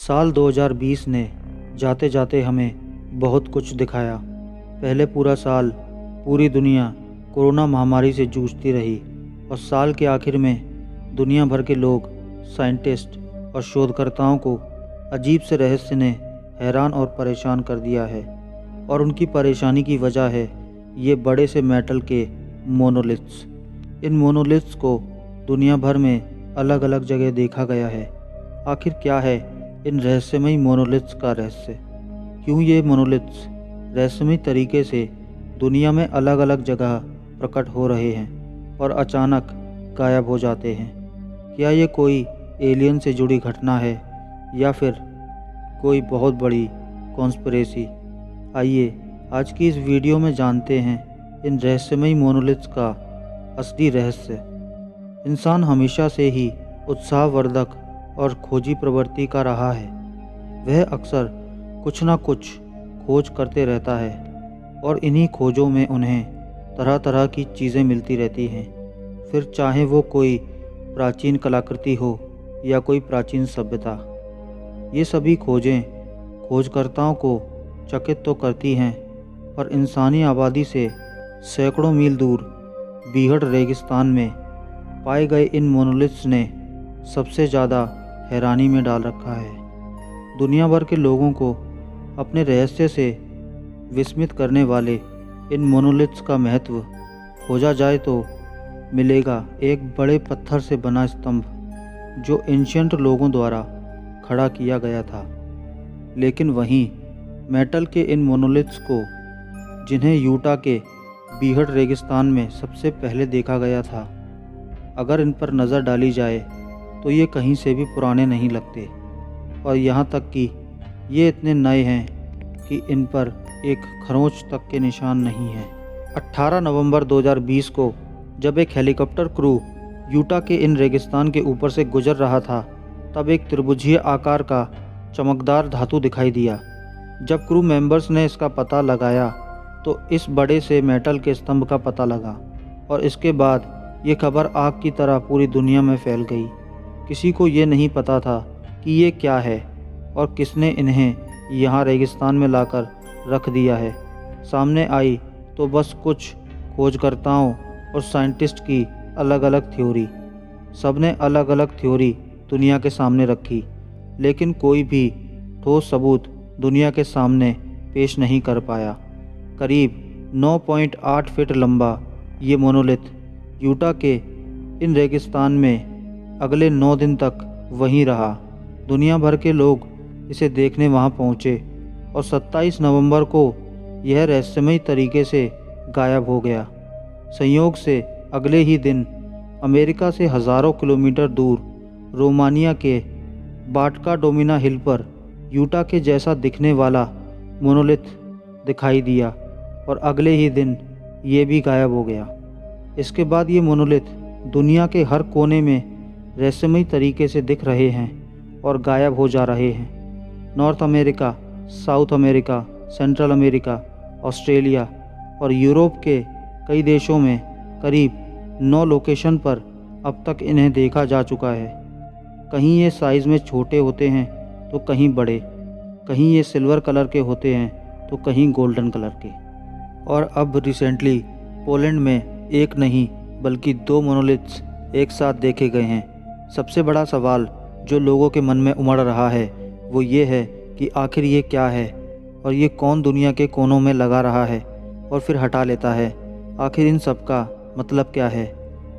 साल 2020 ने जाते जाते हमें बहुत कुछ दिखाया। पहले पूरा साल पूरी दुनिया कोरोना महामारी से जूझती रही और साल के आखिर में दुनिया भर के लोग, साइंटिस्ट और शोधकर्ताओं को अजीब से रहस्य ने हैरान और परेशान कर दिया है। और उनकी परेशानी की वजह है ये बड़े से मेटल के मोनोलिथ्स। इन मोनोलिथ्स को दुनिया भर में अलग अलग जगह देखा गया है। आखिर क्या है इन रहस्यमयी मोनोलिथ्स का रहस्य? क्यों ये मोनोलिथ्स रहस्यमयी तरीके से दुनिया में अलग अलग जगह प्रकट हो रहे हैं और अचानक गायब हो जाते हैं? क्या ये कोई एलियन से जुड़ी घटना है या फिर कोई बहुत बड़ी कॉन्स्पिरेसी? आइए आज की इस वीडियो में जानते हैं इन रहस्यमयी मोनोलिथ्स का असली रहस्य। इंसान हमेशा से ही उत्साहवर्धक और खोजी प्रवृत्ति का रहा है। वह अक्सर कुछ ना कुछ खोज करते रहता है और इन्हीं खोजों में उन्हें तरह तरह की चीज़ें मिलती रहती हैं। फिर चाहे वो कोई प्राचीन कलाकृति हो या कोई प्राचीन सभ्यता, ये सभी खोजें खोजकर्ताओं को चकित तो करती हैं, पर इंसानी आबादी से सैकड़ों मील दूर बीहड़ रेगिस्तान में पाए गए इन मोनोलिथ्स ने सबसे ज़्यादा हैरानी में डाल रखा है। दुनिया भर के लोगों को अपने रहस्य से विस्मित करने वाले इन मोनोलिथ्स का महत्व खोजा जाए तो मिलेगा एक बड़े पत्थर से बना स्तंभ जो एंशिएंट लोगों द्वारा खड़ा किया गया था। लेकिन वहीं मेटल के इन मोनोलिथ्स को, जिन्हें यूटा के बीहड़ रेगिस्तान में सबसे पहले देखा गया था, अगर इन पर नज़र डाली जाए तो ये कहीं से भी पुराने नहीं लगते। और यहाँ तक कि ये इतने नए हैं कि इन पर एक खरोंच तक के निशान नहीं हैं। 18 नवंबर 2020 को जब एक हेलीकॉप्टर क्रू यूटा के इन रेगिस्तान के ऊपर से गुजर रहा था, तब एक त्रिभुजीय आकार का चमकदार धातु दिखाई दिया। जब क्रू मेंबर्स ने इसका पता लगाया तो इस बड़े से मेटल के स्तंभ का पता लगा और इसके बाद ये खबर आग की तरह पूरी दुनिया में फैल गई। किसी को ये नहीं पता था कि ये क्या है और किसने इन्हें यहाँ रेगिस्तान में लाकर रख दिया है। सामने आई तो बस कुछ खोजकर्ताओं और साइंटिस्ट की अलग अलग थ्योरी। सबने अलग अलग थ्योरी दुनिया के सामने रखी, लेकिन कोई भी ठोस सबूत दुनिया के सामने पेश नहीं कर पाया। करीब 9.8 फीट लंबा ये मोनोलिथ यूटा के इन रेगिस्तान में अगले 9 दिन तक वहीं रहा। दुनिया भर के लोग इसे देखने वहां पहुंचे और 27 नवंबर को यह रहस्यमयी तरीके से गायब हो गया। संयोग से अगले ही दिन अमेरिका से हज़ारों किलोमीटर दूर रोमानिया के बाटका डोमिना हिल पर यूटा के जैसा दिखने वाला मोनोलिथ दिखाई दिया और अगले ही दिन ये भी गायब हो गया। इसके बाद ये मोनोलिथ दुनिया के हर कोने में रहस्यमयी तरीके से दिख रहे हैं और गायब हो जा रहे हैं। North America, south America, central America, Australia और यूरोप के कई देशों में करीब 9 लोकेशन पर अब तक इन्हें देखा जा चुका है। कहीं ये साइज़ में छोटे होते हैं तो कहीं बड़े, कहीं ये सिल्वर कलर के होते हैं तो कहीं गोल्डन कलर के। और अब रिसेंटली पोलैंड में एक नहीं बल्कि 2 मोनोलिथ्स एक साथ देखे गए हैं। सबसे बड़ा सवाल जो लोगों के मन में उमड़ रहा है वो ये है कि आखिर ये क्या है और ये कौन दुनिया के कोनों में लगा रहा है और फिर हटा लेता है। आखिर इन सब का मतलब क्या है?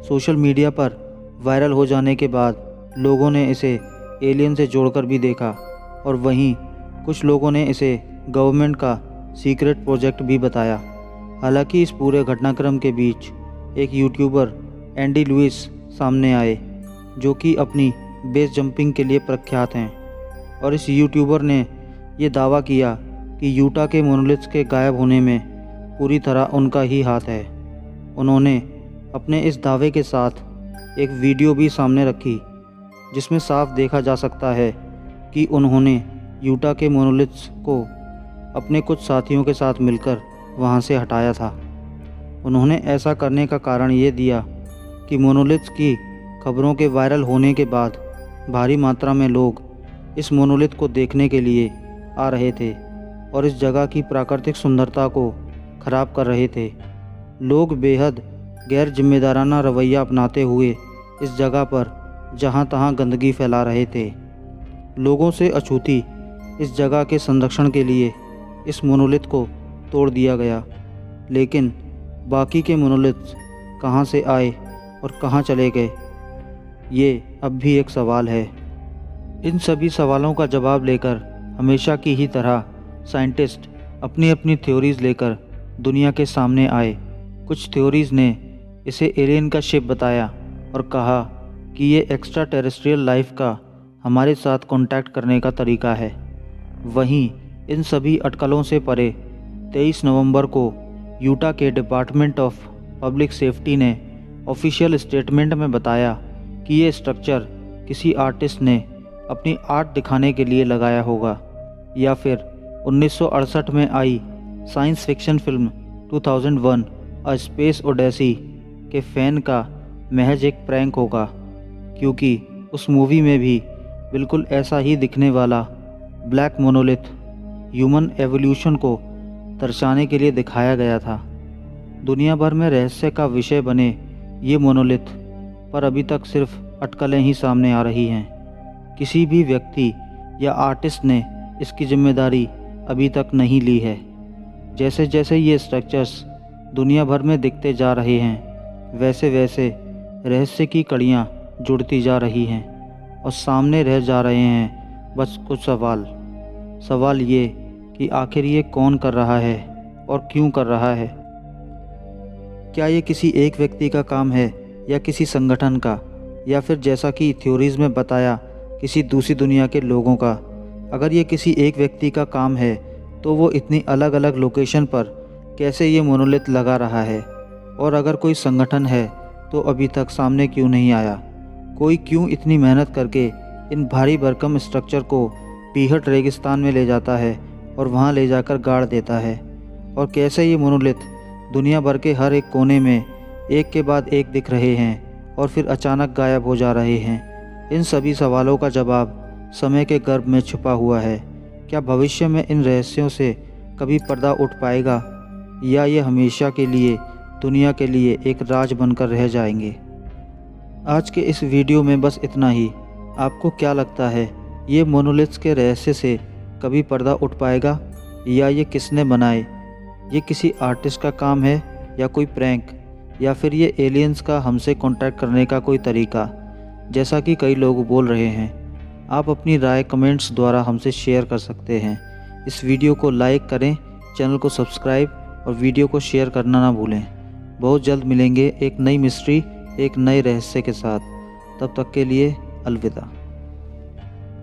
सोशल मीडिया पर वायरल हो जाने के बाद लोगों ने इसे एलियन से जोड़कर भी देखा और वहीं कुछ लोगों ने इसे गवर्नमेंट का सीक्रेट प्रोजेक्ट भी बताया। हालांकि इस पूरे घटनाक्रम के बीच एक यूट्यूबर एंडी लुइस सामने आए जो कि अपनी बेस जंपिंग के लिए प्रख्यात हैं। और इस यूट्यूबर ने ये दावा किया कि यूटा के मोनोलिथ्स के गायब होने में पूरी तरह उनका ही हाथ है। उन्होंने अपने इस दावे के साथ एक वीडियो भी सामने रखी जिसमें साफ देखा जा सकता है कि उन्होंने यूटा के मोनोलिथ्स को अपने कुछ साथियों के साथ मिलकर वहां से हटाया था। उन्होंने ऐसा करने का कारण ये दिया कि मोनोलिथ्स की खबरों के वायरल होने के बाद भारी मात्रा में लोग इस मोनोलिथ को देखने के लिए आ रहे थे और इस जगह की प्राकृतिक सुंदरता को खराब कर रहे थे। लोग बेहद गैर जिम्मेदाराना रवैया अपनाते हुए इस जगह पर जहां तहां गंदगी फैला रहे थे। लोगों से अछूती इस जगह के संरक्षण के लिए इस मोनोलिथ को तोड़ दिया गया, लेकिन बाकी के मोनोलिथ्स कहां से आए और कहां चले गए, ये अब भी एक सवाल है। इन सभी सवालों का जवाब लेकर हमेशा की ही तरह साइंटिस्ट अपनी अपनी थ्योरीज़ लेकर दुनिया के सामने आए। कुछ थ्योरीज़ ने इसे एलियन का शिप बताया और कहा कि ये एक्स्ट्रा टेरेस्ट्रियल लाइफ का हमारे साथ कांटेक्ट करने का तरीका है। वहीं इन सभी अटकलों से परे 23 नवंबर को यूटा के डिपार्टमेंट ऑफ पब्लिक सेफ्टी ने ऑफिशियल स्टेटमेंट में बताया कि ये स्ट्रक्चर किसी आर्टिस्ट ने अपनी आर्ट दिखाने के लिए लगाया होगा, या फिर 1968 में आई science fiction film 2001 a space odyssey के फ़ैन का महज एक प्रैंक होगा, क्योंकि उस मूवी में भी बिल्कुल ऐसा ही दिखने वाला ब्लैक मोनोलिथ ह्यूमन एवोल्यूशन को दर्शाने के लिए दिखाया गया था। दुनिया भर में रहस्य का विषय बने ये मोनोलिथ पर अभी तक सिर्फ अटकलें ही सामने आ रही हैं। किसी भी व्यक्ति या आर्टिस्ट ने इसकी जिम्मेदारी अभी तक नहीं ली है। जैसे जैसे ये स्ट्रक्चर्स दुनिया भर में दिखते जा रहे हैं, वैसे वैसे रहस्य की कड़ियाँ जुड़ती जा रही हैं और सामने रह जा रहे हैं बस कुछ सवाल ये कि आखिर ये कौन कर रहा है और क्यों कर रहा है। क्या ये किसी एक व्यक्ति का काम है या किसी संगठन का, या फिर जैसा कि थ्योरीज़ में बताया किसी दूसरी दुनिया के लोगों का। अगर ये किसी एक व्यक्ति का काम है तो वो इतनी अलग अलग लोकेशन पर कैसे ये मोनोलिथ लगा रहा है, और अगर कोई संगठन है तो अभी तक सामने क्यों नहीं आया। कोई क्यों इतनी मेहनत करके इन भारी भरकम स्ट्रक्चर को बीहट रेगिस्तान में ले जाता है और वहाँ ले जाकर गाड़ देता है, और कैसे ये मोनोलिथ दुनिया भर के हर एक कोने में एक के बाद एक दिख रहे हैं और फिर अचानक गायब हो जा रहे हैं। इन सभी सवालों का जवाब समय के गर्भ में छुपा हुआ है। क्या भविष्य में इन रहस्यों से कभी पर्दा उठ पाएगा, या ये हमेशा के लिए दुनिया के लिए एक राज बनकर रह जाएंगे। आज के इस वीडियो में बस इतना ही। आपको क्या लगता है, ये मोनोलिथ्स के रहस्य से कभी पर्दा उठ पाएगा, या ये किसने बनाए? ये किसी आर्टिस्ट का काम है या कोई प्रैंक, या फिर ये एलियंस का हमसे कांटेक्ट करने का कोई तरीका, जैसा कि कई लोग बोल रहे हैं। आप अपनी राय कमेंट्स द्वारा हमसे शेयर कर सकते हैं। इस वीडियो को लाइक करें, चैनल को सब्सक्राइब और वीडियो को शेयर करना ना भूलें। बहुत जल्द मिलेंगे एक नई मिस्ट्री, एक नए रहस्य के साथ। तब तक के लिए अलविदा।